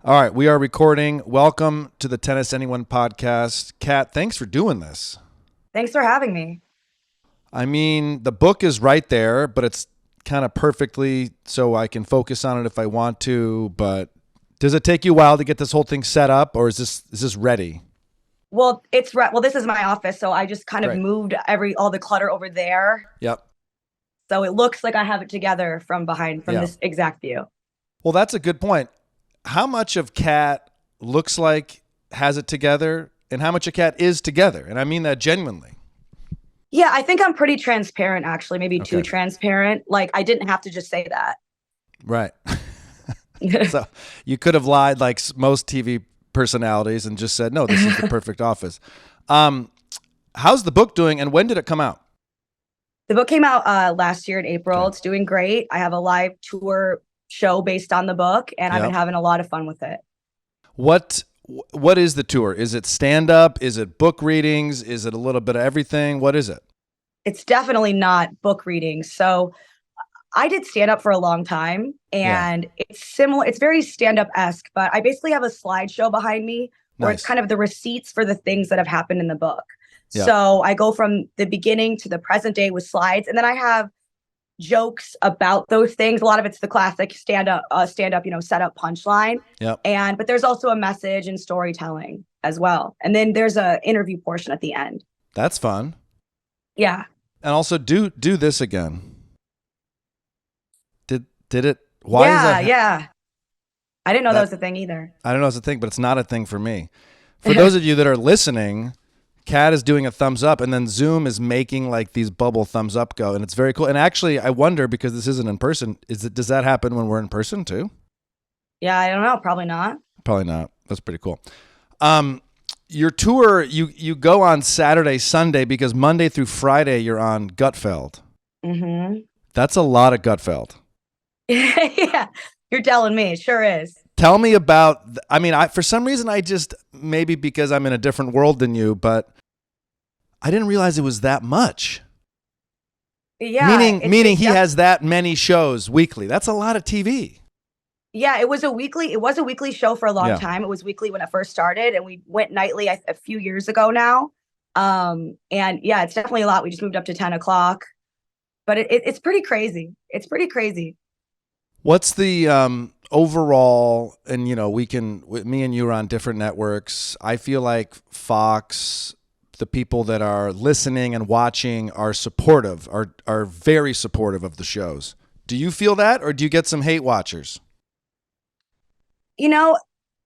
All right, we are recording. Welcome to the Tennis Anyone podcast. Kat, thanks for doing this. Thanks for having me. I mean, the book is right there, but it's kind of perfectly so I can focus on it if I want to. But does it take you a while to get this whole thing set up, or is this ready? Well, this is my office, so I just kind of Great. moved all the clutter over there. Yep. So it looks like I have it together from behind from Yeah. this exact view. Well, that's a good point. How much of Kat looks like has it together, and how much of Kat is together? And I mean that genuinely. Yeah, I think I'm pretty transparent actually, maybe too Okay. transparent. Like I didn't have to just say that. Right. So you could have lied like most TV personalities and just said, no, this is the perfect office. Um, how's the book doing and when did it come out? The book came out last year in April. Okay. It's doing great. I have a live tour show based on the book, and I've been Yep. having a lot of fun with it. What what is the tour? Is it stand up? Is it book readings? Is it a little bit of everything? What is it? It's definitely not book reading. So I did stand up for a long time, Yeah. and it's similar. It's very stand up esque, but I basically have a slideshow behind me where it's Nice. kind of the receipts for the things that have happened in the book. Yep. So I go from the beginning to the present day with slides, and then I have jokes about those things. A lot of it's the classic stand up, set up punchline. Yep. But there's also a message and storytelling as well. And then there's a interview portion at the end. That's fun. Yeah. And also do this again. Did it why is Yeah. that Yeah. I didn't know that that was a thing either. I don't know if it's a thing, but it's not a thing for me. For those of you that are listening, Kat is doing a thumbs up, and then Zoom is making like these bubble thumbs up go, and it's very cool. And actually, I wonder because this isn't in person, does that happen when we're in person too? Yeah, I don't know. Probably not. Probably not. That's pretty cool. Your tour, you go on Saturday, Sunday because Monday through Friday you're on Gutfeld. Mm-hmm. That's a lot of Gutfeld. Yeah, you're telling me. It sure is. Tell me about. I mean, for some reason I just maybe because I'm in a different world than you, but I didn't realize it was that much. Yeah. Meaning he has that many shows weekly. That's a lot of TV. Yeah, it was a weekly show for a long Yeah. time. It was weekly when it first started, and we went nightly a few years ago now. And yeah, it's definitely a lot. We just moved up to 10 o'clock, but it's pretty crazy. It's pretty crazy. What's the overall? And me and you are on different networks. I feel like Fox, the people that are listening and watching are supportive, are very supportive of the shows. Do you feel that, or do you get some hate watchers? You know,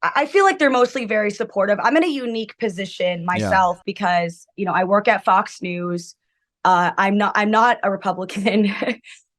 I feel like they're mostly very supportive. I'm in a unique position Yeah. myself because, I work at Fox News. I'm not a Republican.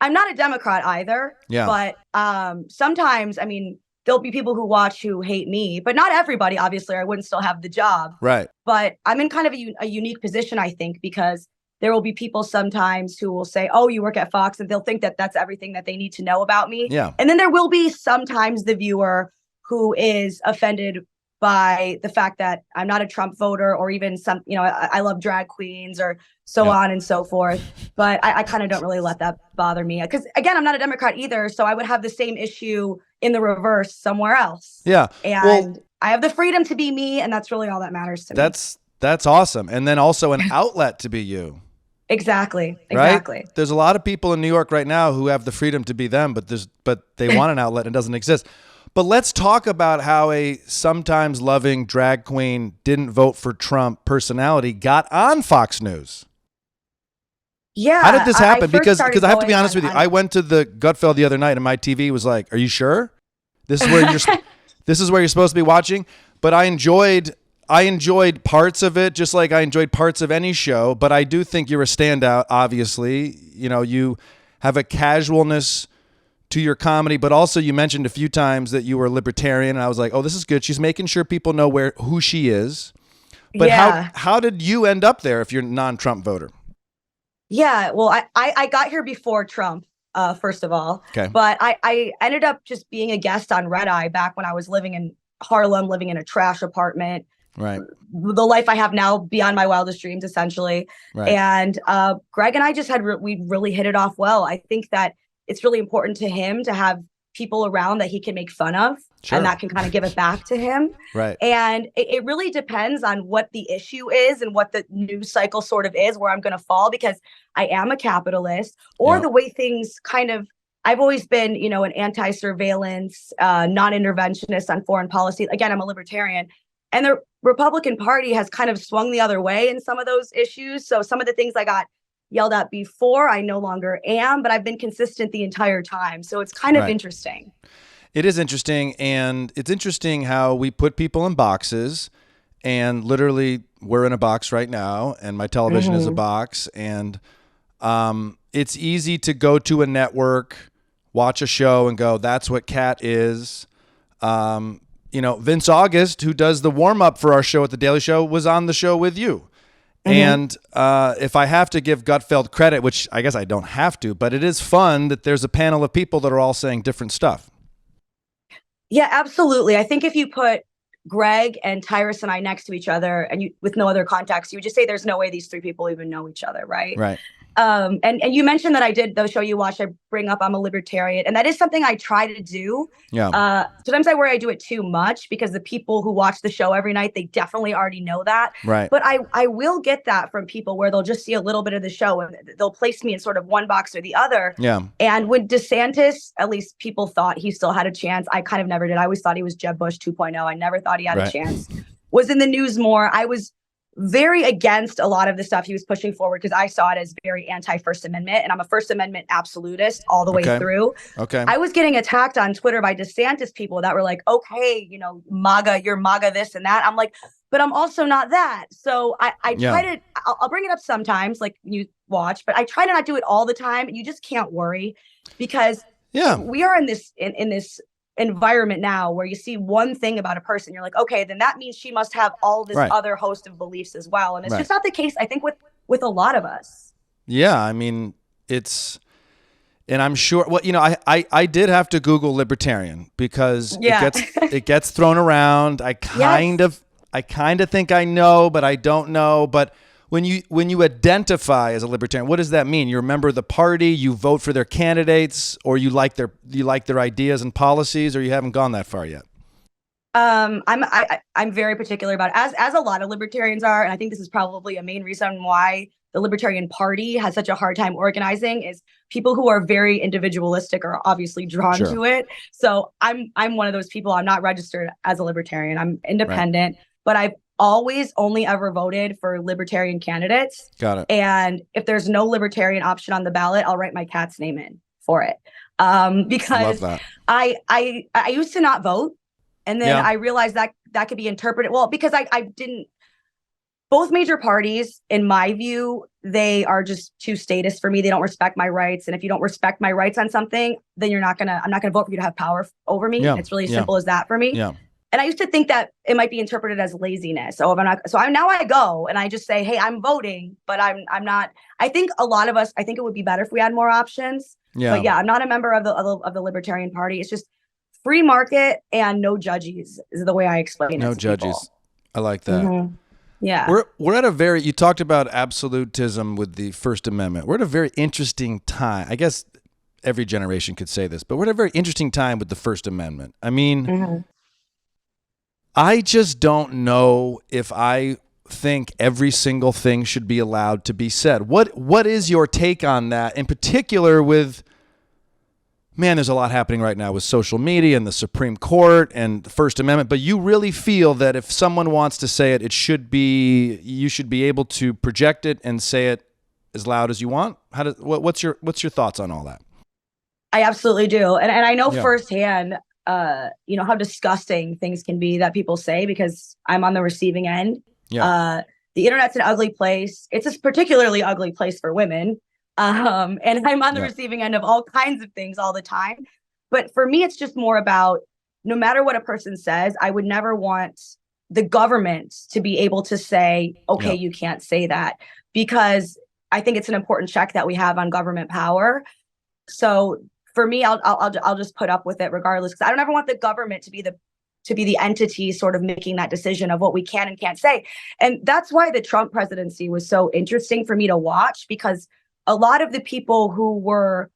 I'm not a Democrat either. Yeah. But sometimes, I mean, there'll be people who watch who hate me, but not everybody, obviously, or I wouldn't still have the job. Right. But I'm in kind of a unique position, I think, because there will be people sometimes who will say, oh, you work at Fox, and they'll think that that's everything that they need to know about me. Yeah. And then there will be sometimes the viewer who is offended by the fact that I'm not a Trump voter, or even I love drag queens or so Yeah. on and so forth. But I kind of don't really let that bother me because, again, I'm not a Democrat either. So I would have the same issue in the reverse somewhere else. Yeah. And Well, I have the freedom to be me. And that's really all that matters to me. that's awesome. And then also an outlet to be you. Exactly. Right? Exactly. There's a lot of people in New York right now who have the freedom to be them, but they want an outlet and it doesn't exist. But let's talk about how a sometimes loving drag queen didn't vote for Trump personality got on Fox News. Yeah. How did this happen? Because started I have to be going honest with you. on- I went to the Gutfeld the other night and my TV was like, "Are you sure? This is where this is where you're supposed to be watching?" But I enjoyed parts of it, just like I enjoyed parts of any show. But I do think you're a standout. Obviously, you have a casualness to your comedy, but also you mentioned a few times that you were a libertarian, and I was like, "Oh, this is good." She's making sure people know who she is. But Yeah. how did you end up there if you're a non-Trump voter? Yeah, well, I got here before Trump, first of all. Okay. But I ended up just being a guest on Red Eye back when I was living in Harlem, living in a trash apartment. Right. The life I have now beyond my wildest dreams, essentially. Right. And Greg and I just we really hit it off well. I think that it's really important to him to have people around that he can make fun of, Sure. and that can kind of give it back to him. Right. And it really depends on what the issue is and what the news cycle sort of is, where I'm going to fall, because I am a capitalist, or the way things kind of, I've always been, you know, an anti-surveillance, non-interventionist on foreign policy. Again, I'm a libertarian, and the Republican Party has kind of swung the other way in some of those issues. So some of the things I got yelled at before, I no longer am, but I've been consistent the entire time. So it's kind of interesting. It is interesting. And it's interesting how we put people in boxes, and literally we're in a box right now, and my television is a box. And it's easy to go to a network, watch a show and go, that's what Cat is. You know, Vince August, who does the warm up for our show at the Daily Show, was on the show with you. And if I have to give Gutfeld credit, which I guess I don't have to, but it is fun that there's a panel of people that are all saying different stuff. Yeah, absolutely. I think if you put Greg and Tyrus and I next to each other, and you, with no other context, you would just say there's no way these three people even know each other, right? Right. And you mentioned that I did the show you watched. I bring up I'm a libertarian, and that is something I try to do. Yeah. Sometimes I worry I do it too much, because the people who watch the show every night, they definitely already know that. Right. But I will get that from people where they'll just see a little bit of the show and they'll place me in sort of one box or the other. Yeah. And when DeSantis, at least people thought he still had a chance. I kind of never did. I always thought he was Jeb Bush 2.0. I never thought he had a chance. Was in the news more. I was very against a lot of the stuff he was pushing forward, because I saw it as very anti-First Amendment, and I'm a First Amendment absolutist all the way through. I was getting attacked on Twitter by DeSantis people that were like, okay, you know, MAGA, you're MAGA this and that. I'm like, but I'm also not that. So I try to, I'll bring it up sometimes, like you watch, but I try to not do it all the time. You just can't worry, because we are in this environment now where you see one thing about a person, you're like, okay, then that means she must have all this other host of beliefs as well. And it's just not the case, I think, with a lot of us. Yeah, I mean, it's, and I'm sure, well, you know, I did have to Google libertarian, because it gets thrown around. I kind of think I know, but I don't know. But when you identify as a libertarian, what does that mean? You're a member of the party, you vote for their candidates, or you like their ideas and policies, or you haven't gone that far yet? I'm very particular about it, as a lot of libertarians are, and I think this is probably a main reason why the Libertarian Party has such a hard time organizing, is people who are very individualistic are obviously drawn to it. So I'm one of those people. I'm not registered as a libertarian. I'm independent, but I've always only ever voted for libertarian candidates. Got it. And if there's no libertarian option on the ballot, I'll write my cat's name in for it. Because I used to not vote. And then I realized that could be interpreted, well, because I didn't, both major parties, in my view, they are just too statist for me. They don't respect my rights. And if you don't respect my rights on something, then I'm not gonna vote for you to have power over me. It's really simple as that for me. And I used to think that it might be interpreted as laziness. So now I go and I just say, hey, I'm voting, but I'm not. I think a lot of us, I think it would be better if we had more options. But yeah, I'm not a member of the Libertarian Party. It's just free market and no judges is the way I explain it. No judges. People. I like that. Yeah. We're at a very, you talked about absolutism with the First Amendment. We're at a very interesting time. I guess every generation could say this, but we're at a very interesting time with the First Amendment. I mean, I just don't know if I think every single thing should be allowed to be said. What is your take on that, in particular with, man, there's a lot happening right now with social media and the Supreme Court and the First Amendment, but you really feel that if someone wants to say it, you should be able to project it and say it as loud as you want? What's your thoughts on all that? I absolutely do. And I know firsthand, how disgusting things can be that people say, because I'm on the receiving end. The internet's an ugly place. It's a particularly ugly place for women. And I'm on the receiving end of all kinds of things all the time. But for me, it's just more about, no matter what a person says, I would never want the government to be able to say, okay, you can't say that, because I think it's an important check that we have on government power. So for me, I'll just put up with it regardless, because I don't ever want the government to be the entity sort of making that decision of what we can and can't say. And that's why the Trump presidency was so interesting for me to watch, because a lot of the people who were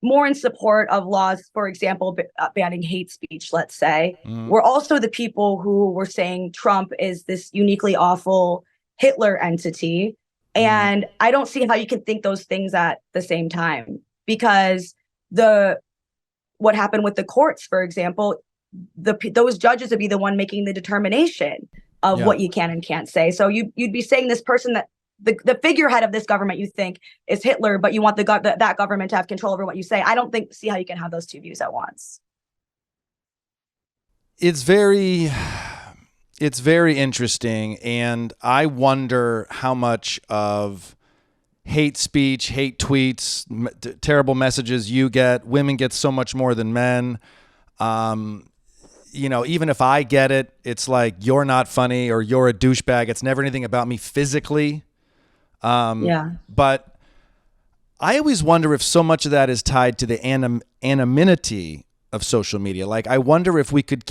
more in support of laws, for example, banning hate speech, let's say, were also the people who were saying Trump is this uniquely awful Hitler entity. And I don't see how you can think those things at the same time, because what happened with the courts, for example, those judges would be the one making the determination of what you can and can't say. So you'd be saying this person that the figurehead of this government you think is Hitler, but you want that government to have control over what you say. I don't see how you can have those two views at once. It's very interesting, and I wonder how much of hate speech, hate tweets, terrible messages you get. Women get so much more than men. You know, even if I get it, it's like, you're not funny or you're a douchebag. It's never anything about me physically. But I always wonder if so much of that is tied to the anonymity of social media. Like, I wonder if we could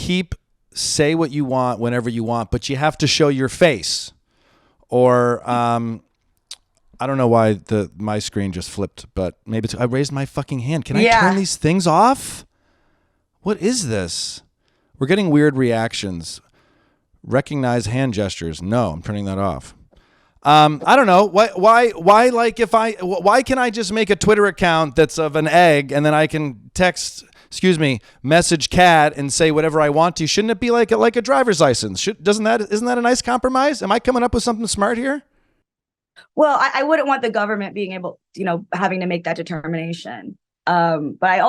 say what you want whenever you want, but you have to show your face. Or I don't know why my screen just flipped, but maybe I raised my fucking hand. Can I turn these things off? What is this? We're getting weird reactions. Recognize hand gestures. No, I'm turning that off. I don't know why why can I just make a Twitter account that's of an egg, and then I can message Cat and say whatever I want to? Shouldn't it be like a driver's license? Isn't that a nice compromise? Am I coming up with something smart here? Well, I wouldn't want the government being able, having to make that determination. But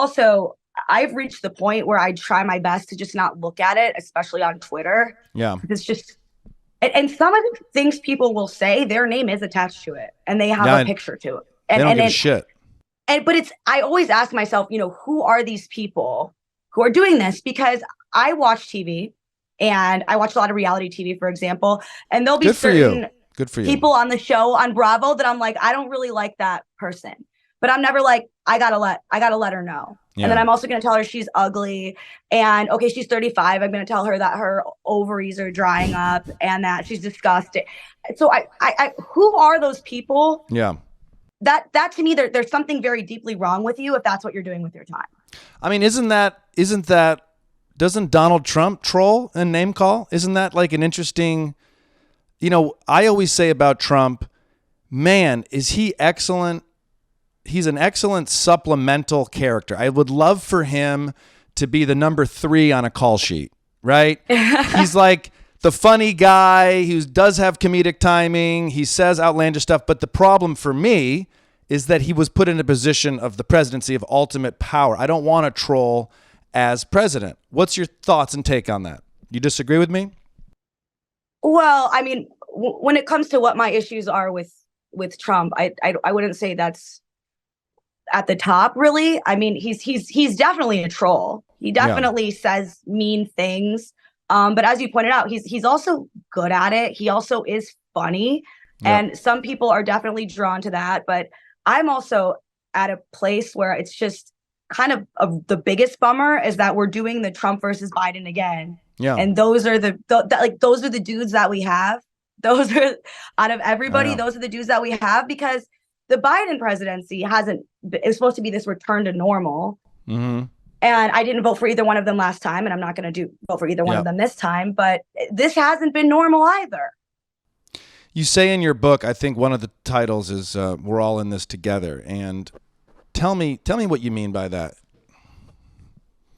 I've reached the point where I try my best to just not look at it, especially on Twitter. Yeah. It's just, and some of the things people will say, their name is attached to it, and they have a picture to it. And they don't give a shit. But I always ask myself, who are these people who are doing this? Because I watch TV, and I watch a lot of reality TV, for example, and there'll be certain people on the show on Bravo that I'm like, I don't really like that person, but I'm never like, I gotta let her know. Yeah. And then I'm also going to tell her she's ugly, and okay, she's 35. I'm going to tell her that her ovaries are drying up and that she's disgusting. So I who are those people? Yeah. That to me, there's something very deeply wrong with you if that's what you're doing with your time. I mean, doesn't Donald Trump troll and name call? Isn't that like an interesting, I always say about Trump, man, is he excellent. He's an excellent supplemental character. I would love for him to be the number 3 on a call sheet, right? He's like the funny guy who does have comedic timing. He says outlandish stuff. But the problem for me is that he was put in a position of the presidency of ultimate power. I don't want to troll as president. What's your thoughts and take on that? You disagree with me? Well, I mean, when it comes to what my issues are with Trump, I wouldn't say that's at the top, really. I mean, he's definitely a troll. He definitely says mean things. But as you pointed out, he's also good at it. He also is funny. And some people are definitely drawn to that. But I'm also at a place where it's just kind of the biggest bummer is that we're doing the Trump versus Biden again. Yeah. And those are those are the dudes that we have. Those are, out of everybody, those are the dudes that we have, because the Biden presidency it was supposed to be this return to normal. Mm-hmm. And I didn't vote for either one of them last time, and I'm not going to vote for either one of them this time. But this hasn't been normal either. You say in your book, I think one of the titles is "We're all in this together." And tell me what you mean by that.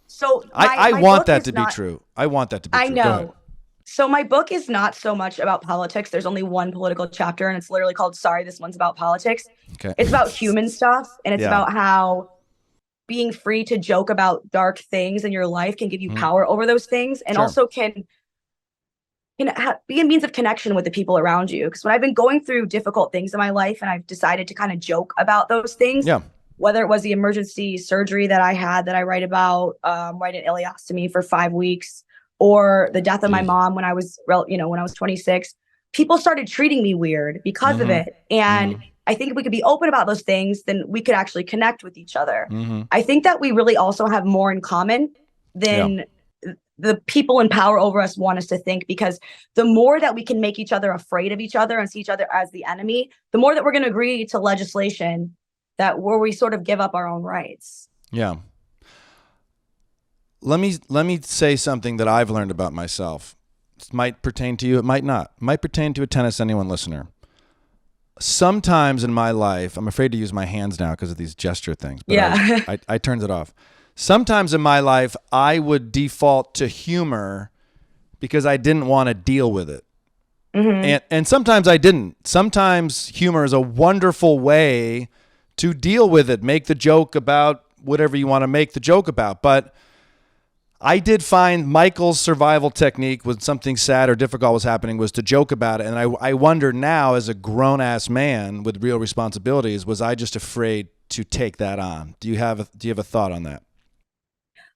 So I want that to be true. I want that to be true. I know. So my book is not so much about politics. There's only one political chapter, and it's literally called "Sorry, This One's About Politics." Okay. It's about human stuff, and it's about how being free to joke about dark things in your life can give you power over those things, and also can be a means of connection with the people around you. Because when I've been going through difficult things in my life, and I've decided to kind of joke about those things, whether it was the emergency surgery that I had that I write about, write an ileostomy for 5 weeks, or the death of my mom when I was 26, people started treating me weird because of it. And I think if we could be open about those things, then we could actually connect with each other. I think that we really also have more in common than the people in power over us want us to think, because the more that we can make each other afraid of each other and see each other as the enemy, the more that we're going to agree to legislation where we sort of give up our own rights. Yeah. Let me say something that I've learned about myself. It might pertain to you. It might not. It might pertain to a Tennis Anyone listener. Sometimes in my life, I'm afraid to use my hands now because of these gesture things, but Yeah. I turned it off. Sometimes in my life, I would default to humor because I didn't want to deal with it. Mm-hmm. And sometimes I didn't. Sometimes humor is a wonderful way to deal with it. Make the joke about whatever you want to make the joke about. But I did find Michael's survival technique when something sad or difficult was happening was to joke about it. And I wonder now, as a grown-ass man with real responsibilities, was I just afraid to take that on? Do you have a thought on that?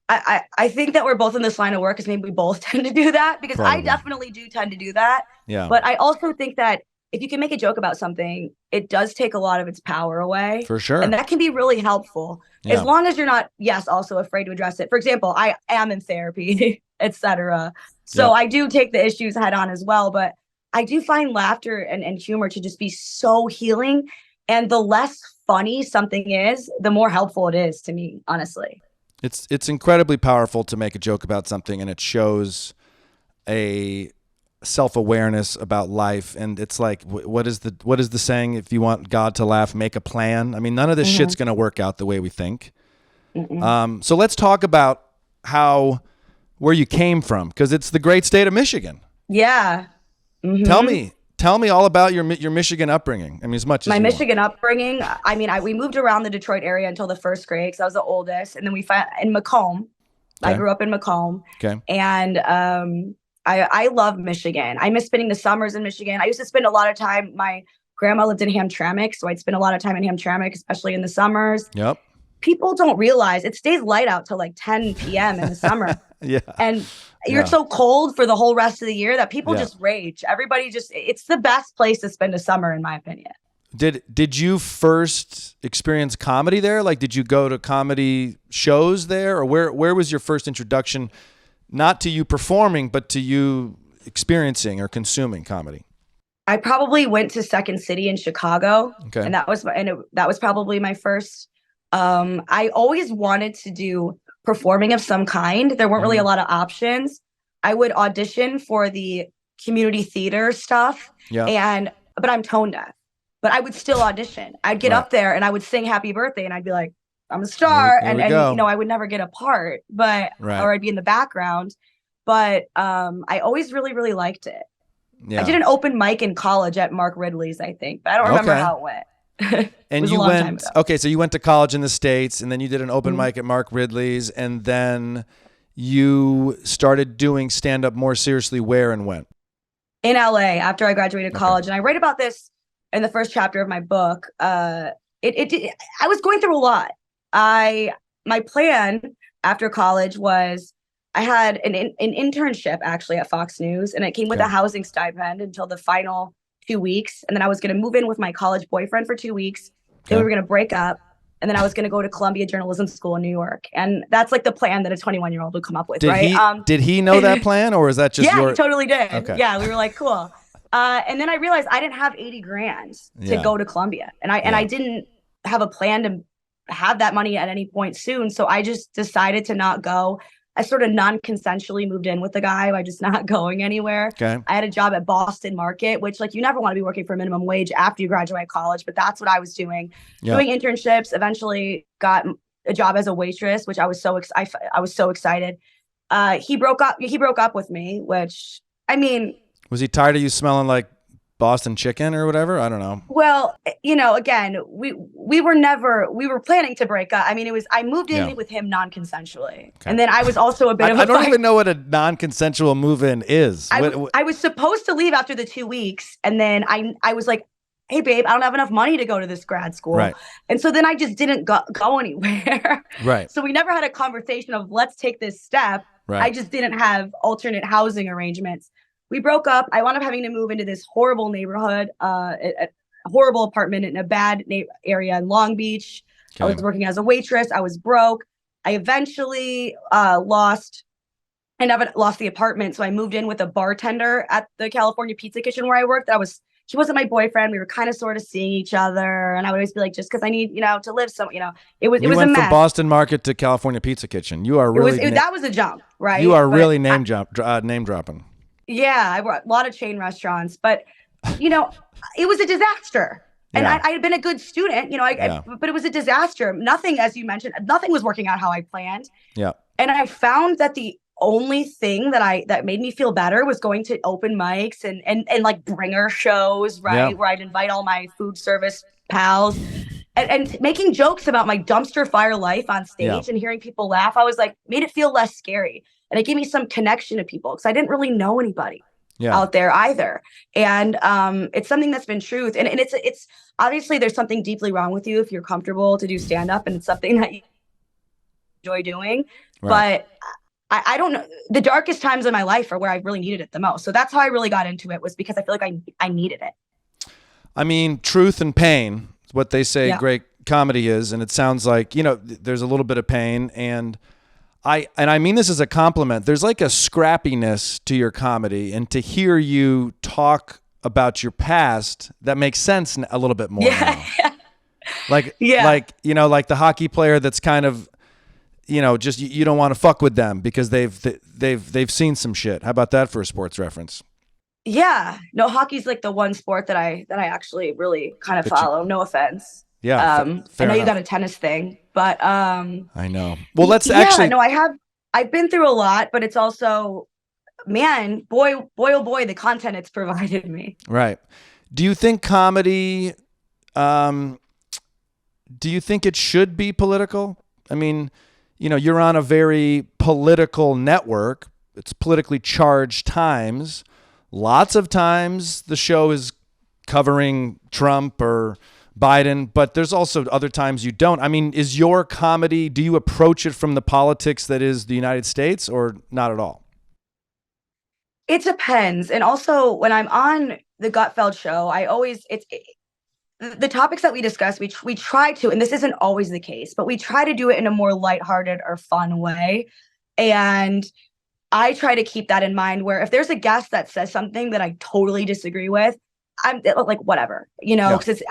I think that we're both in this line of work because maybe we both tend to do that, because Probably. I definitely do tend to do that. Yeah. But I also think that if you can make a joke about something, it does take a lot of its power away. For sure. And that can be really helpful, as long as you're not, yes, also afraid to address it. For example, I am in therapy, etc. So I do take the issues head on as well. But I do find laughter and humor to just be so healing. And the less funny something is, the more helpful it is to me, honestly. It's incredibly powerful to make a joke about something, and it shows a self-awareness about life. And it's like, what is the saying? If you want God to laugh, make a plan. I mean, none of this shit's going to work out the way we think. So let's talk about where you came from, because it's the great state of Michigan. Yeah. Mm-hmm. Tell me all about your Michigan upbringing. I mean, as much as my Michigan upbringing. I mean, we moved around the Detroit area until the first grade because I was the oldest, and then we found in Macomb. Okay. I grew up in Macomb. Okay. And I love Michigan. I miss spending the summers in Michigan. I used to spend a lot of time. My grandma lived in Hamtramck, so I'd spend a lot of time in Hamtramck, especially in the summers. Yep. People don't realize it stays light out till like 10 p.m. in the summer. Yeah. And you're so cold for the whole rest of the year that people just rage. Everybody it's the best place to spend a summer, in my opinion. Did you first experience comedy there? Like, did you go to comedy shows there, or where was your first introduction, not to you performing, but to you experiencing or consuming comedy? I probably went to Second City in Chicago. Okay. And that was probably my first. I always wanted to do performing of some kind. There weren't really a lot of options. I would audition for the community theater stuff. Yeah. But I'm tone deaf. But I would still audition. I'd get up there and I would sing Happy Birthday, and I'd be like, I'm a star. Here and we go. you know, I would never get a part, or I'd be in the background. But I always really, really liked it. Yeah. I did an open mic in college at Mark Ridley's, I think, but I don't remember how it went. And you went, so you went to college in the States, and then you did an open mic at Mark Ridley's, and then you started doing stand-up more seriously where and when? In LA, after I graduated college. And I write about this in the first chapter of my book. I was going through a lot. My plan after college was I had an internship actually at Fox News, and it came with a housing stipend until the final 2 weeks. And then I was going to move in with my college boyfriend for 2 weeks. Then we were going to break up. And then I was going to go to Columbia Journalism School in New York. And that's like the plan that a 21-year-old would come up with, right? Did he know that plan, or is that just he totally did. Okay. Yeah, we were like, cool. And then I realized I didn't have 80 grand to go to Columbia. And I didn't have a plan to have that money at any point soon. So I just decided to not go. I sort of non-consensually moved in with the guy by just not going anywhere. Okay. I had a job at Boston Market, which like you never want to be working for minimum wage after you graduate college, but that's what I was doing. Doing internships, eventually got a job as a waitress, which I was so excited. He broke up with me, which, I mean, was he tired of you smelling like Boston chicken or whatever? I don't know. Well, you know, again, we were planning to break up. I mean, I moved in with him non-consensually. Okay. And then I was also a bit of a... I don't even know what a non-consensual move-in is. I was supposed to leave after the 2 weeks. And then I was like, hey, babe, I don't have enough money to go to this grad school. Right. And so then I just didn't go anywhere. Right. So we never had a conversation of let's take this step. Right. I just didn't have alternate housing arrangements. We broke up. I wound up having to move into this horrible neighborhood, a horrible apartment in a bad area in Long Beach. Okay. I was working as a waitress. I was broke. I eventually lost the apartment. So I moved in with a bartender at the California Pizza Kitchen where I worked. I was he wasn't my boyfriend. We were kind of sort of seeing each other, and I would always be like, just because I need, to live it was a went mess. from Boston Market to California Pizza Kitchen. You are really that was a jump, right? You are really name dropping. Yeah, I brought a lot of chain restaurants, but it was a disaster. And I had been a good student, but it was a disaster. Nothing, as you mentioned, nothing was working out how I planned. Yeah. And I found that the only thing that made me feel better was going to open mics and like bringer shows, right? Where I'd invite all my food service pals and making jokes about my dumpster fire life on stage and hearing people laugh. I was like, made it feel less scary. And it gave me some connection to people because I didn't really know anybody out there either. And it's something that's been truth. And it's obviously there's something deeply wrong with you if you're comfortable to do stand-up and it's something that you enjoy doing. Right. But I don't know. The darkest times of my life are where I really needed it the most. So that's how I really got into it, was because I feel like I needed it. I mean, truth and pain is what they say great comedy is. And it sounds like, there's a little bit of pain. And I mean this as a compliment. There's like a scrappiness to your comedy, and to hear you talk about your past, that makes sense a little bit more now. Like the hockey player that's kind of, just you don't want to fuck with them because they've seen some shit. How about that for a sports reference? Yeah, no, hockey's like the one sport that I actually really kind of follow. No offense. Yeah, I know you got a tennis thing, but I know. Well, let's actually. No, I've been through a lot, but it's also, man, boy, oh boy, the content it's provided me. Right. Do you think comedy? Do you think it should be political? I mean, you're on a very political network. It's politically charged times. Lots of times the show is covering Trump or Biden, but there's also other times you don't. I mean, is your comedy, do you approach it from the politics that is the United States, or not at all? It depends. And also when I'm on the Gutfeld show, the topics that we discuss, we try to, and this isn't always the case, but we try to do it in a more lighthearted or fun way. And I try to keep that in mind, where if there's a guest that says something that I totally disagree with, I'm like, whatever, because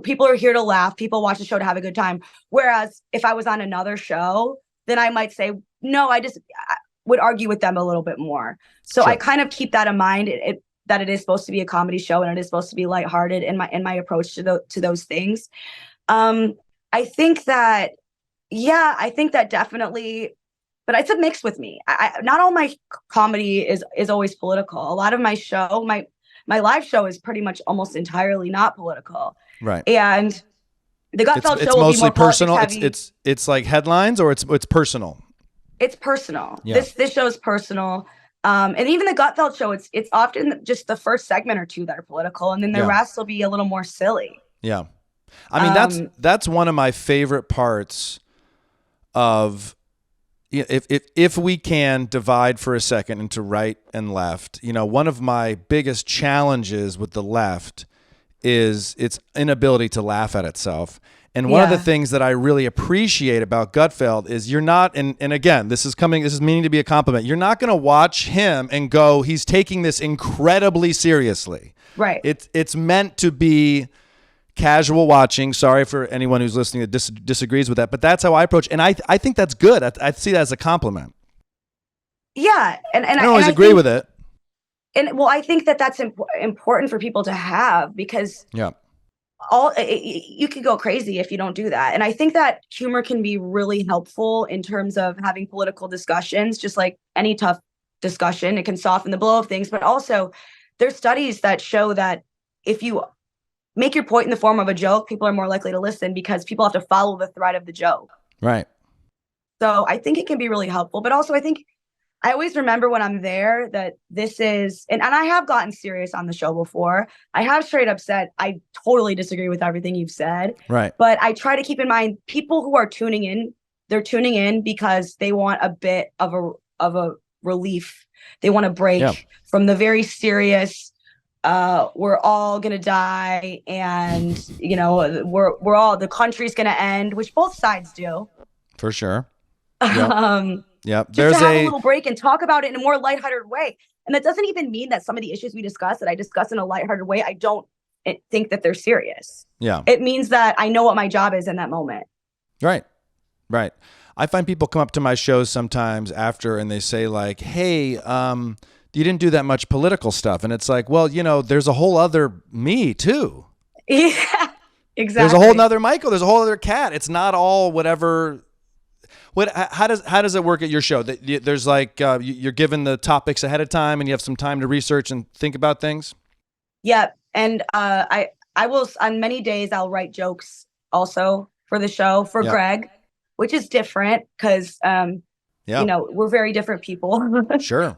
people are here to laugh. People watch the show to have a good time. Whereas if I was on another show, then I might say, no, I would argue with them a little bit more. So I kind of keep that in mind, that it is supposed to be a comedy show and it is supposed to be lighthearted in my approach to those things. I think that definitely, but it's a mix with me. Not all my comedy is always political. A lot of my show, my live show is pretty much almost entirely not political. Right. And the Gutfeld show it's will mostly be more personal. Heavy. It's like headlines, or it's personal. It's personal. Yeah. This show is personal. And even the Gutfeld show, it's often just the first segment or two that are political, and then the rest will be a little more silly. Yeah. I mean, that's one of my favorite parts of, if we can divide for a second into right and left, one of my biggest challenges with the left is its inability to laugh at itself. And one of the things that I really appreciate about Gutfeld is you're not, and again, this is meaning to be a compliment. You're not going to watch him and go, he's taking this incredibly seriously. Right. It's meant to be casual watching. Sorry for anyone who's listening that disagrees with that, but that's how I approach. And I think that's good. I see that as a compliment. Yeah. And I don't always agree with it. And well, I think that's important for people to have, because you could go crazy if you don't do that. And I think that humor can be really helpful in terms of having political discussions, just like any tough discussion. It can soften the blow of things, but also there's studies that show that if you make your point in the form of a joke, people are more likely to listen because people have to follow the thread of the joke. Right. So I think it can be really helpful, but also I think I always remember when I'm there that this is, and I have gotten serious on the show before. I have straight up said, I totally disagree with everything you've said. Right. But I try to keep in mind, people who are tuning in, they're tuning in because they want a bit of a relief. They want a break from the very serious, we're all going to die. And, we're all, the country's going to end, which both sides do. For sure. Yep. Just to have a little break and talk about it in a more lighthearted way. And that doesn't even mean that some of the issues we discuss that I discuss in a lighthearted way, I don't think that they're serious. Yeah. It means that I know what my job is in that moment. Right. Right. I find people come up to my shows sometimes after and they say like, hey, you didn't do that much political stuff. And it's like, well, you know, there's a whole other me too. Yeah, exactly. There's a whole nother Michael. There's a whole other Kat. It's not all whatever. How does it work at your show? There's like, you're given the topics ahead of time and you have some time to research and think about things. Yeah. And, I will, on many days, I'll write jokes also for the show for Greg, which is different because, you know, we're very different people. Sure.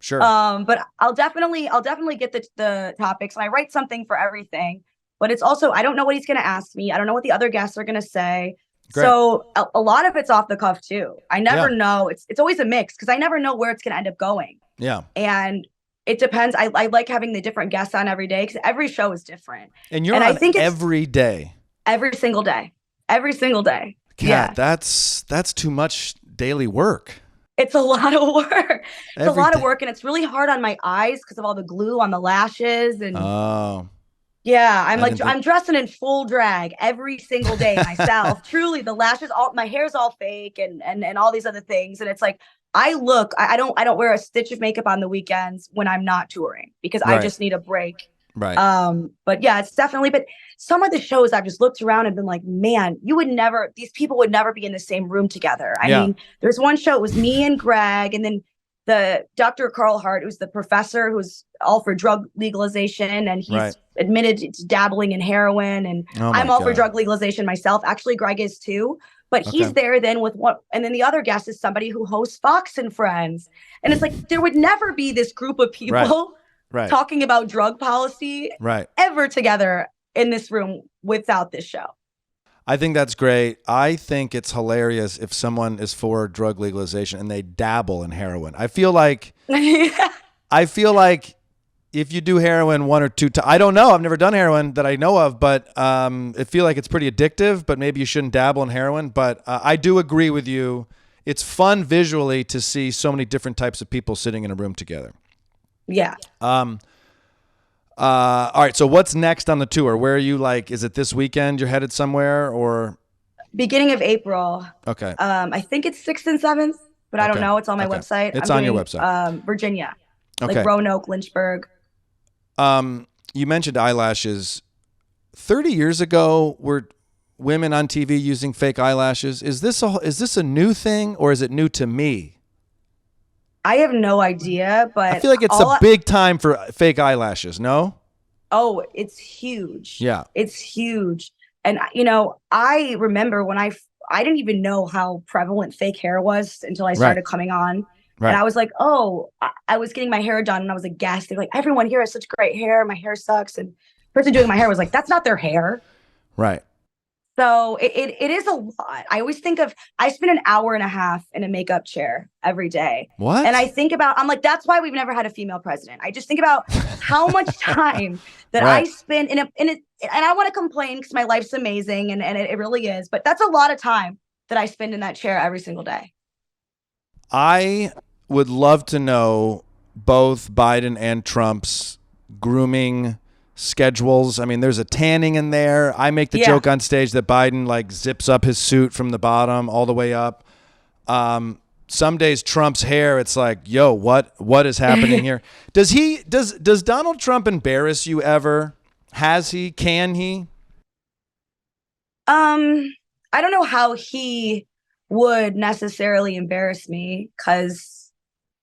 But I'll definitely get the topics, and I write something for everything, but it's also, I don't know what he's going to ask me. I don't know what the other guests are going to say. Great. So a lot of it's off the cuff too. I never know. It's always a mix because I never know where it's going to end up going. Yeah. And it depends. I like having the different guests on every day because every show is different. And you're on I think every day. Every single day. Every single day. Kat, that's too much daily work. It's a lot of work. It's a lot of work, and it's really hard on my eyes because of all the glue on the lashes. And yeah, I'm dressing in full drag every single day myself. Truly, the lashes, my hair's all fake, and all these other things. And it's like I don't wear a stitch of makeup on the weekends when I'm not touring because I just need a break. Right. But yeah, it's definitely. But some of the shows I've just looked around and been like, man, these people would never be in the same room together. I mean, there's one show, it was me and Greg, and then the Dr. Carl Hart, who's the professor who's all for drug legalization, and he's admitted to dabbling in heroin, and I'm all for drug legalization myself. Actually, Greg is too. But he's there then with one, and then the other guest is somebody who hosts Fox and Friends. And it's like, there would never be this group of people talking about drug policy ever together in this room without this show. I think that's great. I think it's hilarious if someone is for drug legalization and they dabble in heroin. I feel like if you do heroin one or two times, I don't know, I've never done heroin that I know of, but I feel like it's pretty addictive, but maybe you shouldn't dabble in heroin. But I do agree with you. It's fun visually to see so many different types of people sitting in a room together. Yeah. All right. So what's next on the tour? Where are you, like, is it this weekend you're headed somewhere, or? Beginning of April. Okay. I think it's 6th and 7th, but I don't know. It's on my website. It's on your website. Virginia. Okay. Like Roanoke, Lynchburg. You mentioned eyelashes. 30 years ago, were women on TV using fake eyelashes? Is this a new thing, or is it new to me? I have no idea, but I feel like it's a big time for fake eyelashes. No? Oh, it's huge. Yeah. It's huge. And, you know, I remember when I didn't even know how prevalent fake hair was until I started coming on. Right. And I was like, oh, I was getting my hair done and I was a guest. They're like, everyone here has such great hair. My hair sucks. And the person doing my hair was like, that's not their hair. Right. So it is a lot. I always think I spend an hour and a half in a makeup chair every day. What? And I think I'm like, that's why we've never had a female president. I just think about how much time that I spend in it. And I want to complain because my life's amazing and it really is. But that's a lot of time that I spend in that chair every single day. I would love to know both Biden and Trump's grooming schedules. I mean, there's a tanning in there. I make the joke on stage that Biden like zips up his suit from the bottom all the way up. Some days Trump's hair, it's like, yo, what is happening here? Does Donald Trump embarrass you ever? Has he? Can he? I don't know how he would necessarily embarrass me because,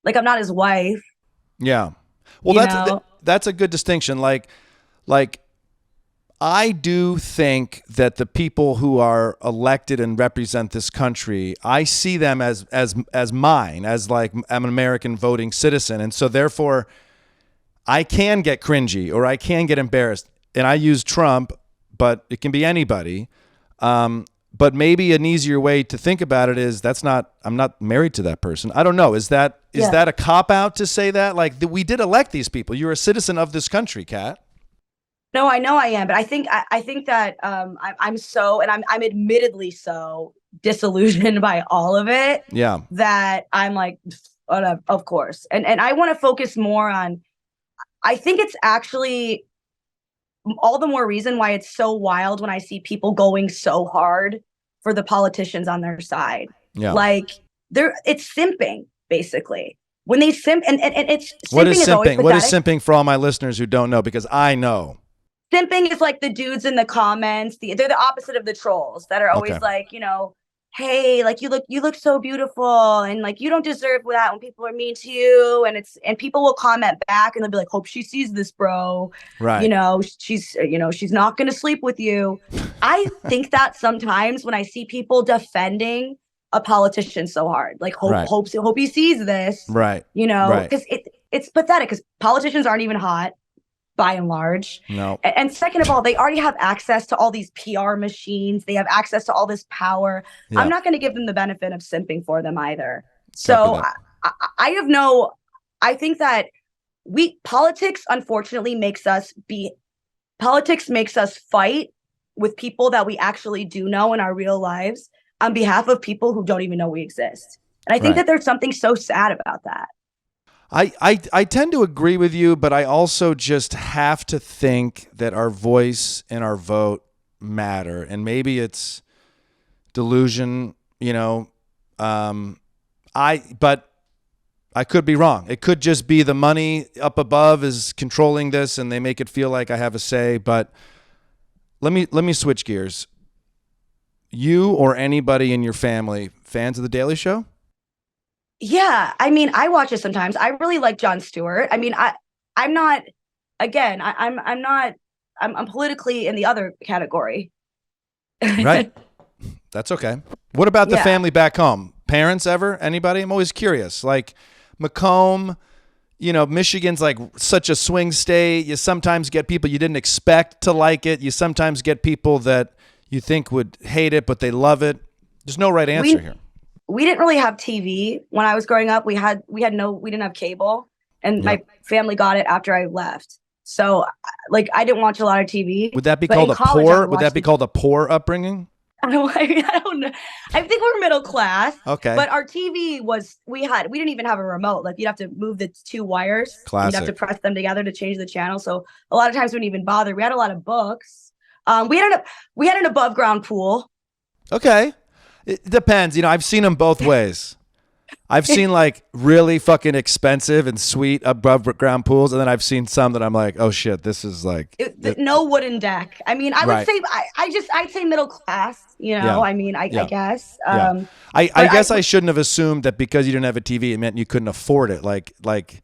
like, I'm not his wife. Yeah. Well, that's a good distinction. Like, I do think that the people who are elected and represent this country, I see them as mine, as like I'm an American voting citizen. And so therefore I can get cringy or I can get embarrassed. And I use Trump, but it can be anybody. But maybe an easier way to think about it is I'm not married to that person. I don't know. Is that a cop out to say that? Like, we did elect these people. You're a citizen of this country, Kat. No, I know I am, but I think that I'm so, and I'm admittedly so disillusioned by all of it. Yeah. That I'm like, of course, and I want to focus more on. I think it's actually all the more reason why it's so wild when I see people going so hard for the politicians on their side. Yeah. Like it's simping basically. When they simp and it's simping what is simping? always pathetic. What is simping for all my listeners who don't know? Because I know. Simping is like the dudes in the comments. They're the opposite of the trolls that are always like, hey, like you look so beautiful, and like you don't deserve that when people are mean to you. And people will comment back and they'll be like, hope she sees this, bro. Right. She's not gonna sleep with you. I think that sometimes when I see people defending a politician so hard, like hope he sees this. Right. Because it's pathetic because politicians aren't even hot. By and large. No. And second of all, they already have access to all these PR machines. They have access to all this power. Yeah. I'm not going to give them the benefit of simping for them either. So I think that politics unfortunately makes us fight with people that we actually do know in our real lives on behalf of people who don't even know we exist. And I think that there's something so sad about that. I tend to agree with you, but I also just have to think that our voice and our vote matter. And maybe it's delusion, but I could be wrong. It could just be the money up above is controlling this and they make it feel like I have a say. But let me switch gears. You or anybody in your family fans of The Daily Show? Yeah, I mean, I watch it sometimes. I really like Jon Stewart. I mean, I'm not. Again, I'm not. I'm politically in the other category. Right. That's okay. What about the family back home? Parents ever? Anybody? I'm always curious. Like Macomb, Michigan's like such a swing state. You sometimes get people you didn't expect to like it. You sometimes get people that you think would hate it, but they love it. There's no right answer here. We didn't really have TV when I was growing up. We didn't have cable, and my family got it after I left. So like I didn't watch a lot of TV. Would that be called a poor? Would that be called a poor upbringing? I don't know. I think we're middle class. Okay. But our TV we didn't even have a remote. Like you'd have to move the two wires. Classic. You'd have to press them together to change the channel. So a lot of times we didn't even bother. We had a lot of books. We had an above ground pool. Okay. It depends. I've seen them both ways. I've seen like really fucking expensive and sweet above ground pools. And then I've seen some that I'm like, oh shit, this is like no wooden deck. I mean, I would say, I'd say middle class, I mean, I guess. I guess I shouldn't have assumed that because you didn't have a TV, it meant you couldn't afford it. Like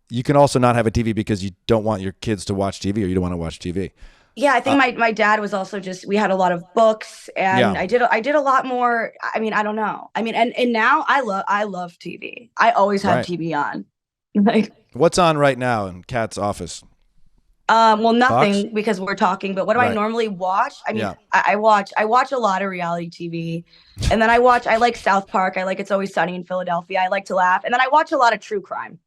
you can also not have a TV because you don't want your kids to watch TV or you don't want to watch TV. Yeah, I think my dad was also we had a lot of books and I did a lot more. I mean, I don't know. I mean, and now I love TV. I always have TV on. Like what's on right now in Kat's office? Well, nothing Fox? Because we're talking, but what do I normally watch? I mean, I watch a lot of reality TV and then I like South Park. I like It's Always Sunny in Philadelphia. I like to laugh. And then I watch a lot of true crime.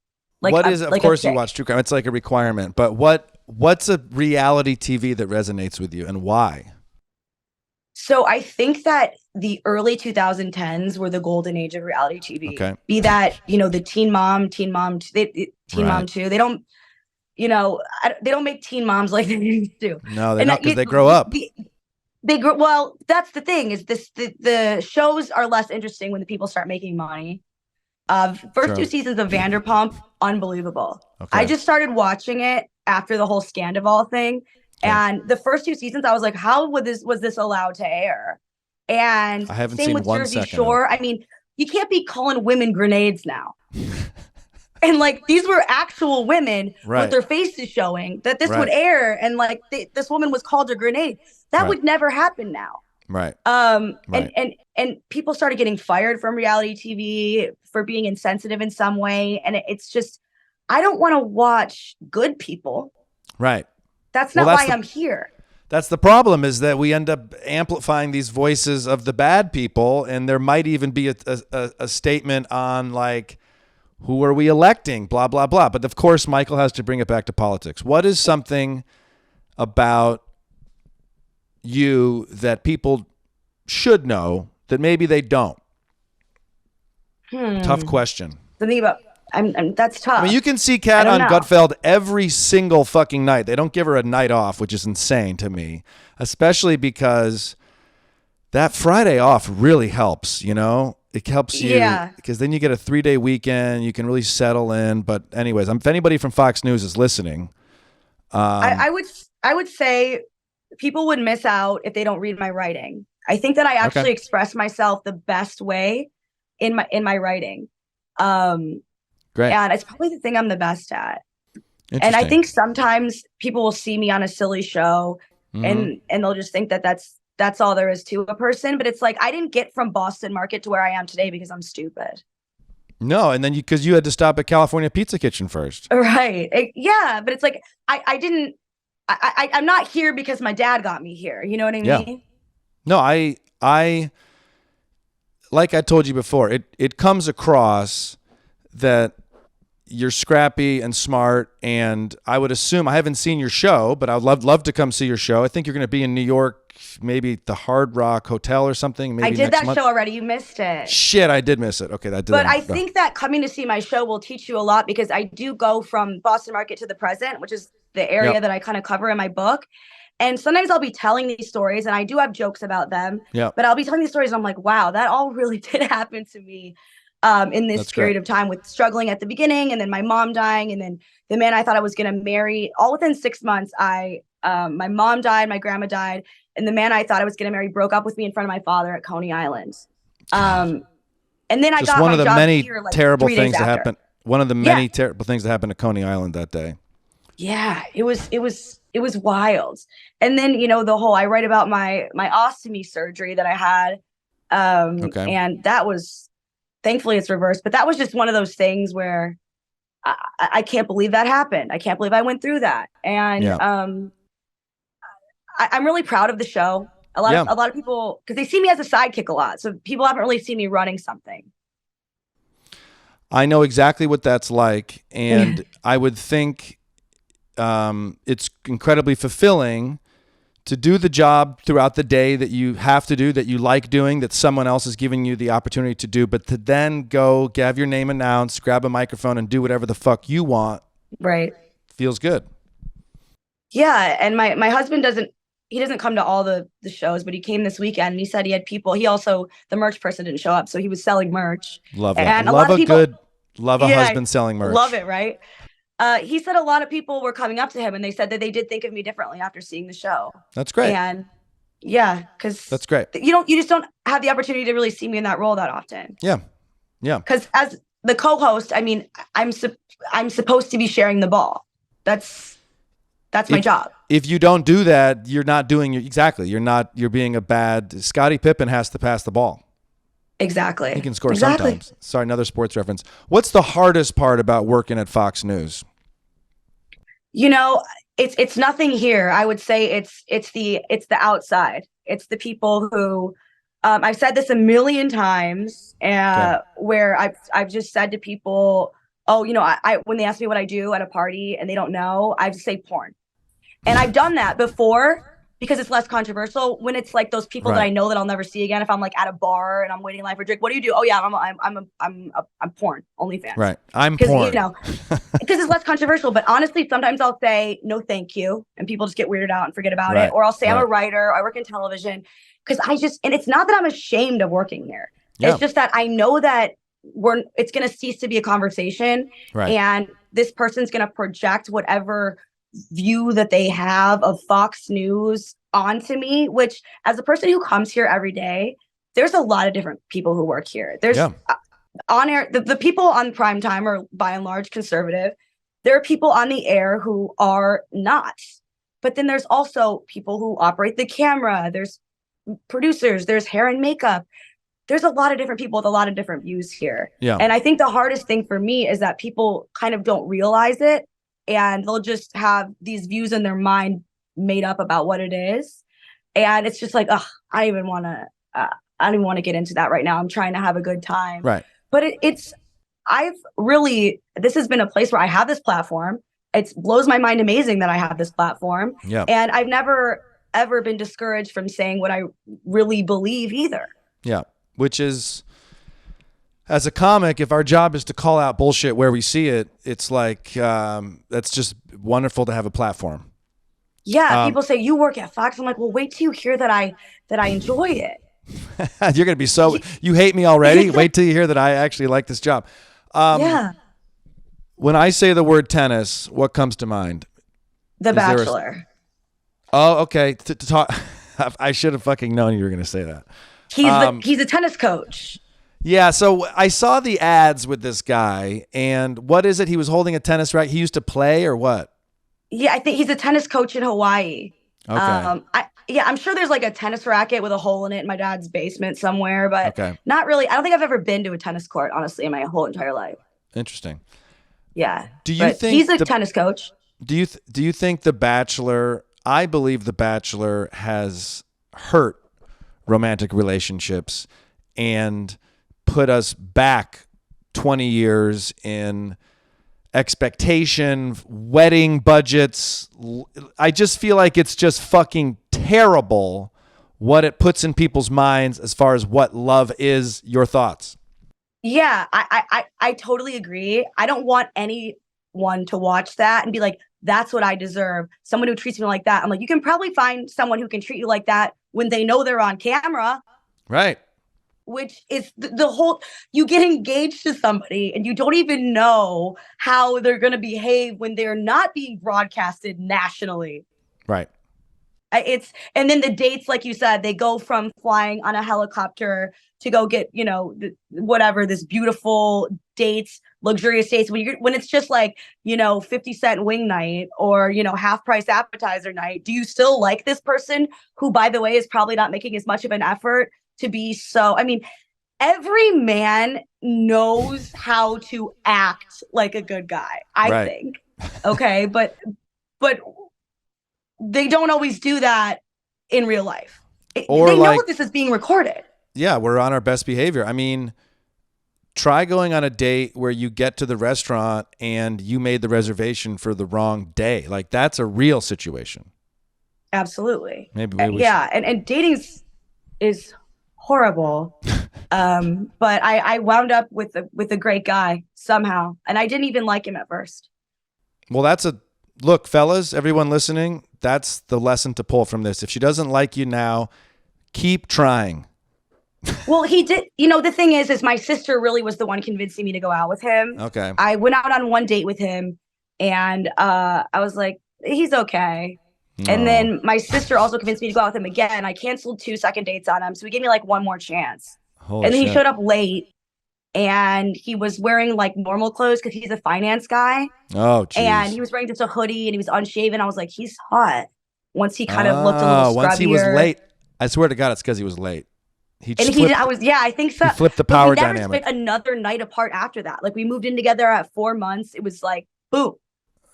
Of course you watch true crime. It's like a requirement, but what's a reality TV that resonates with you and why? So I think that the early 2010s were the golden age of reality TV. Okay. Be that, the Teen Mom 2. They don't, they don't make teen moms like they used to. No, they're not because they grow up. They grow. Well, that's the thing is the shows are less interesting when the people start making money. First 2 seasons of Vanderpump, unbelievable. Okay. I just started watching it after the whole Scandival thing. And the first 2 seasons, I was like, how was this allowed to air? And I haven't same seen with one Jersey second Shore. I mean, you can't be calling women grenades now. And like, these were actual women with their faces showing that this would air. And like, this woman was called a grenade. That would never happen now. Right. And people started getting fired from reality TV for being insensitive in some way. And it's just, I don't want to watch good people. Right. That's not why I'm here. That's the problem, is that we end up amplifying these voices of the bad people. And there might even be a statement on like, who are we electing? Blah, blah, blah. But of course, Michael has to bring it back to politics. What is something about you that people should know that maybe they don't? Tough question. Something about That's tough. I mean, you can see Kat on know. Gutfeld every single fucking night. They don't give her a night off, which is insane to me, especially because that Friday off really helps, you know? It helps you because then you get a 3-day weekend. You can really settle in. But anyways, if anybody from Fox News is listening, I would say people would miss out if they don't read my writing. I think that I actually express myself the best way in my writing. Great. And it's probably the thing I'm the best at. And I think sometimes people will see me on a silly show and they'll just think that that's all there is to a person. But it's like, I didn't get from Boston Market to where I am today because I'm stupid. No. And then because you had to stop at California Pizza Kitchen first. Right. Yeah. But it's like, I'm not here because my dad got me here. You know what I mean? Yeah. No, I like I told you before, it comes across that you're scrappy and smart, and I would assume, I haven't seen your show, but I would love to come see your show. I think you're going to be in New York, maybe the Hard Rock Hotel or something. Maybe I did that month. show already. You missed it. Shit, I did miss it. Okay, But I think that coming to see my show will teach you a lot, because I do go from Boston Market to the present, which is the area that I kind of cover in my book. And sometimes I'll be telling these stories, and I do have jokes about them. Yeah. But I'll be telling these stories, and I'm like, wow, that all really did happen to me in this period of time, with struggling at the beginning, and then my mom dying, and then the man I thought I was going to marry. All within 6 months, my mom died, my grandma died, and the man I thought I was going to marry broke up with me in front of my father at Coney Island. And then I got one of the many here, like, terrible things that happened. One of the many terrible things that happened at Coney Island that day. Yeah, it was wild. And then, you know, I write about my ostomy surgery that I had. And that was, thankfully it's reversed, but that was just one of those things where I can't believe that happened. I can't believe I went through that. And I'm really proud of the show. A lot of people, because they see me as a sidekick a lot, so people haven't really seen me running something. I know exactly what that's like, and I would think it's incredibly fulfilling to do the job throughout the day that you have to do, that you like doing, that someone else is giving you the opportunity to do, but to then go have your name announced, grab a microphone, and do whatever the fuck you want. Right. Feels good. Yeah. And my husband doesn't come to all the shows, but he came this weekend, and he said he had people. He also, the merch person didn't show up, so he was selling merch. Love it. And love a husband selling merch. Love it, right? He said a lot of people were coming up to him, and they said that they did think of me differently after seeing the show. That's great. And yeah, because that's great. You just don't have the opportunity to really see me in that role that often. Yeah. Yeah. Because as the co-host, I mean, I'm supposed to be sharing the ball. That's my job. If you don't do that, you're not doing exactly. You're being a bad. Scottie Pippen has to pass the ball. Exactly. He can score sometimes. Sorry, another sports reference. What's the hardest part about working at Fox News? You know, it's nothing here. I would say it's the outside. It's the people who I've said this a million times, where I've just said to people, oh, you know, I when they ask me what I do at a party and they don't know, I just say porn. And I've done that before because it's less controversial. When it's like those people that I know that I'll never see again, if I'm like at a bar and I'm waiting in line for a drink, what do you do? Oh yeah, I'm porn, OnlyFans. Right, I'm porn. You know, because it's less controversial. But honestly, sometimes I'll say no, thank you, and people just get weirded out and forget about it. Or I'll say I'm a writer. I work in television, because and it's not that I'm ashamed of working here. Yeah. It's just that I know that it's going to cease to be a conversation, and this person's going to project whatever view that they have of Fox News onto me, which, as a person who comes here every day, there's a lot of different people who work here. There's on air, the people on prime time are by and large conservative. There are people on the air who are not, but then there's also people who operate the camera. There's producers, there's hair and makeup. There's a lot of different people with a lot of different views here. Yeah. And I think the hardest thing for me is that people kind of don't realize it, and they'll just have these views in their mind made up about what it is. And it's just like, I don't even want to get into that right now. I'm trying to have a good time. Right. But this has been a place where I have this platform. It blows my mind amazing that I have this platform. Yeah. And I've never, ever been discouraged from saying what I really believe either. Yeah. Which is, as a comic, if our job is to call out bullshit where we see it, it's like that's just wonderful to have a platform. Yeah, people say you work at Fox. I'm like, well, wait till you hear that I enjoy it. You're gonna be so you hate me already. Wait till you hear that I actually like this job. Yeah. When I say the word tennis, what comes to mind? The Bachelor. Oh, okay. To talk, I should have fucking known you were gonna say that. He's a tennis coach. Yeah, so I saw the ads with this guy, and what is it? He was holding a tennis racket. He used to play, or what? Yeah, I think he's a tennis coach in Hawaii. Okay. I'm sure there's like a tennis racket with a hole in it in my dad's basement somewhere, but not really. I don't think I've ever been to a tennis court, honestly, in my whole entire life. Interesting. Yeah. Do you think he's a tennis coach? Do you think The Bachelor? I believe The Bachelor has hurt romantic relationships and put us back 20 years in expectation, wedding budgets. I just feel like it's just fucking terrible what it puts in people's minds as far as what love is. Your thoughts? Yeah, I totally agree. I don't want anyone to watch that and be like, that's what I deserve. Someone who treats me like that. I'm like, you can probably find someone who can treat you like that when they know they're on camera. Right. Which is the whole, you get engaged to somebody and you don't even know how they're going to behave when they're not being broadcasted nationally. Right. And then the dates, like you said, they go from flying on a helicopter to go get, this beautiful dates, luxurious dates, when it's just like, 50-cent wing night or, half price appetizer night. Do you still like this person who, by the way, is probably not making as much of an effort to be so, every man knows how to act like a good guy, I think. Okay. But they don't always do that in real life. Or they know this is being recorded. Yeah, we're on our best behavior. Try going on a date where you get to the restaurant and you made the reservation for the wrong day. Like, that's a real situation. Absolutely. Maybe and dating is horrible. But I wound up with a great guy somehow, and I didn't even like him at first. Well, look, fellas, everyone listening, that's the lesson to pull from this. If she doesn't like you now, keep trying. Well, he did. The thing is my sister really was the one convincing me to go out with him. Okay. I went out on one date with him, and I was like, he's okay. No. And then my sister also convinced me to go out with him again. I canceled 2 second dates on him, so he gave me like one more chance. Holy and then shit. He showed up late, and he was wearing like normal clothes because he's a finance guy. Oh, geez. And he was wearing just a hoodie, and he was unshaven. I was like, he's hot. Once he kind of looked a little scrubbier. Once he was late. I swear to God, it's because he was late. I think so. He flipped the power dynamic. We never spent another night apart after that. Like, we moved in together at 4 months. It was like, boom.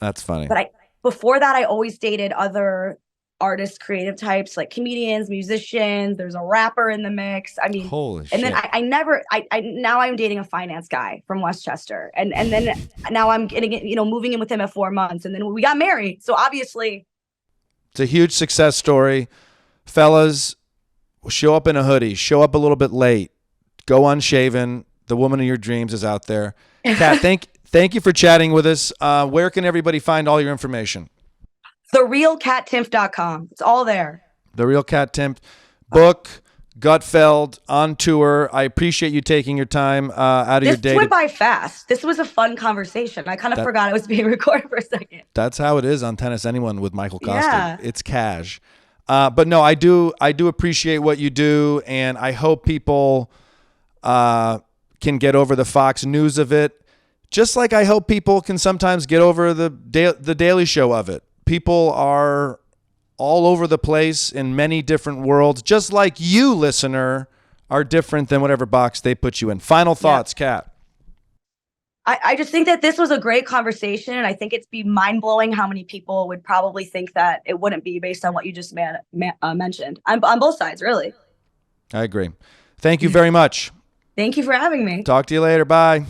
That's funny. But before that, I always dated other artists, creative types, like comedians, musicians. There's a rapper in the mix. Holy shit. And then now I'm dating a finance guy from Westchester. And then now I'm getting, moving in with him at 4 months. And then we got married. So obviously. It's a huge success story. Fellas, show up in a hoodie, show up a little bit late, go unshaven. The woman of your dreams is out there. Kat, thank you for chatting with us. Where can everybody find all your information? TheRealCatTimpf.com. It's all there. The Real Kat Timpf. Book, Gutfeld, on tour. I appreciate you taking your time out of your day. This went by fast. This was a fun conversation. I kind of forgot it was being recorded for a second. That's how it is on Tennis Anyone with Michael Kosta. Yeah. It's cash. But no, I do appreciate what you do, and I hope people can get over the Fox News of it, just like I hope people can sometimes get over the Daily Show of it. People are all over the place in many different worlds, just like you, listener, are different than whatever box they put you in. Final thoughts, Kat. I just think that this was a great conversation, and I think it's be mind-blowing how many people would probably think that it wouldn't be based on what you just mentioned. On both sides, really. I agree. Thank you very much. Thank you for having me. Talk to you later. Bye.